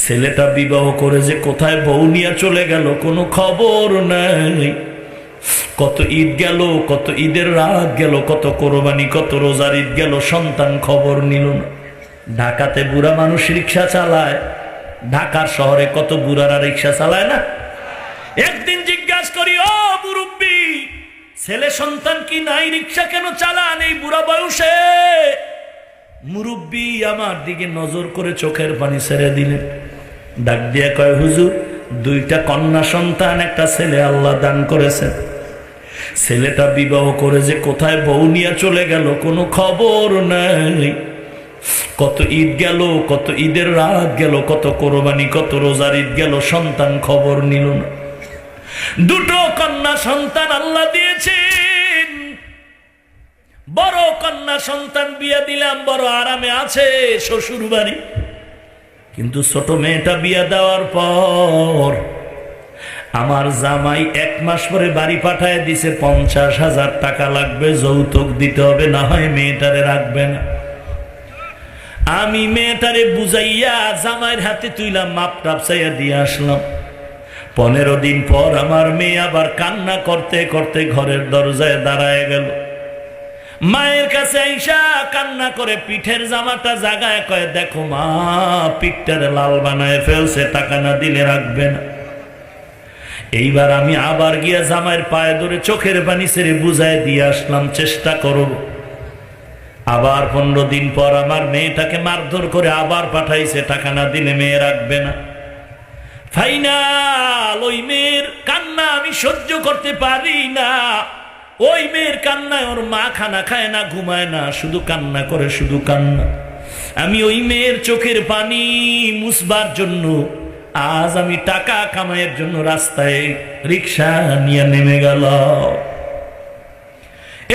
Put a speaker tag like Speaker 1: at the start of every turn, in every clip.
Speaker 1: ছেলেটা বিবাহ করে যে কোথায় বউ নিয়ে চলে গেল কোনো খবর নাই। কত ঈদ গেল, কত ঈদের রাত গেল, কত কোরবানি, কত রোজার ঈদ গেল, সন্তান খবর নিল না। ঢাকাতে বুড়া মানুষ রিক্সা চালায়, ঢাকার শহরে কত বুড়ারা রিক্সা চালায় না। একদিন জিজ্ঞাসা করি, ও মুরব্বী, ছেলে সন্তান কি নাই, রিক্সা কেন চালান এই বুড়া বয়সে? মুরব্বী আমার দিকে নজর করে চোখের পানি ছেড়ে দিলেন, ডাক দিয়ে কয়, হুজুর, দুইটা কন্যা সন্তান, একটা ছেলে আল্লাহ দান করেছেন। ছেলেটা বিবাহ করে যে কোথায় বউ নিয়ে চলে গেল কোনো খবর নাই। কত ঈদ গেল, কত ঈদের রাত গেল, কত কোরবানি, কত রোজার ঈদ গেল, সন্তান খবর নিল না। দুটো কন্যা সন্তান আল্লাহ দিয়েছেন। বড় কন্যা সন্তান বিয়ে দিলাম, বড় আরামে আছে শ্বশুর বাড়ি। কিন্তু ছোট মেয়েটা বিয়ে দেওয়ার পর আমার জামাই 1 মাস পরে বাড়ি পাঠায় দিছে, 50,000 টাকা লাগবে, যৌতুক দিতে হবে, না হয় মেয়েটারে রাখবে না। আমি মেয়েটারে বুঝাইয়া জামাইয়ের হাতে তুইলাম, মাপ টাপ চাইয়া দিয়ে আসলাম। 15 দিন পর আমার মেয়ে আবার কান্না করতে করতে ঘরের দরজায় দাঁড়ায় গেল। মায়ের কাছে আইসা কান্না করে পিঠের জামাটা জাগায় কয়, দেখো মা, পিঠটারে লাল বানায় ফেলছে, টাকা না দিলে রাখবে না। এইবার আমি আবার গিয়া জামাইয়ের পায়ে ধরে চোখের পানি ছেড়ে বুঝায় দিয়ে আসলাম, চেষ্টা করব। আবার 15 দিন পর আমার মেয়েটাকে মারধর করে আবার পাঠাইছে, টাকা না দিলে মেয়ে রাখবে না। ফাইনাল ওই মেয়ের কান্না আমি সহ্য করতে পারি না। ওই মেয়ের কান্নায় ওর মা খানা খায় না, ঘুমায় না, শুধু কান্না করে, শুধু কান্না। আমি ওই মেয়ের চোখের পানি মুছবার জন্য আজ আমি টাকা কামাইয়ের জন্য রাস্তায় রিক্সা নিয়ে নেমে গেল।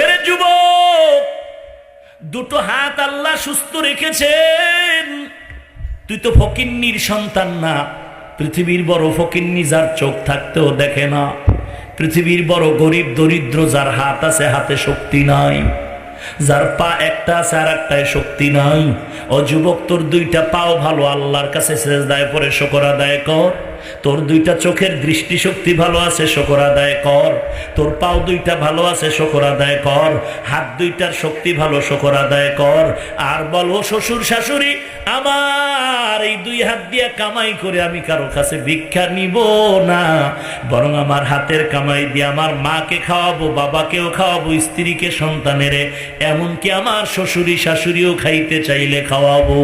Speaker 1: এরে যুবক, দুটো হাত আল্লাহ সুস্থ রেখেছেন। তুই তো ফকিন্নির সন্তান না। পৃথিবীর বড় ফকিন্নি যার চোখ থাকতেও দেখে না। পৃথিবীর বড় গরিব দরিদ্র যার হাত আছে, হাতে শক্তি নাই, যার পা একটা আছে আর একটায় শক্তি নাই। ও যুবক, তোর 2টা পাও ভালো, আল্লাহর কাছে সেজদায় পড়ে শুকর আদায় কর। তোর 2টা চোখের দৃষ্টিশক্তি ভালো আছে, শুকর আদায় কর। তোর পাও 2টা ভালো আছে, শুকর আদায় কর। হাত 2টার শক্তি ভালো, শুকর আদায় কর। আর বলো, শ্বশুর শাশুড়ি, আমার এই 2 হাত দিয়ে কামাই করে আমি কারো কাছে ভিক্ষা নিব না, বরং আমার হাতের কামাই দিয়ে আমার মাকে খাওয়াবো, বাবাকেও খাওয়াবো, স্ত্রীকে, সন্তানেরে, এমনকি আমার শ্বশুরি শাশুড়িও খাইতে চাইলে খাওয়াবো।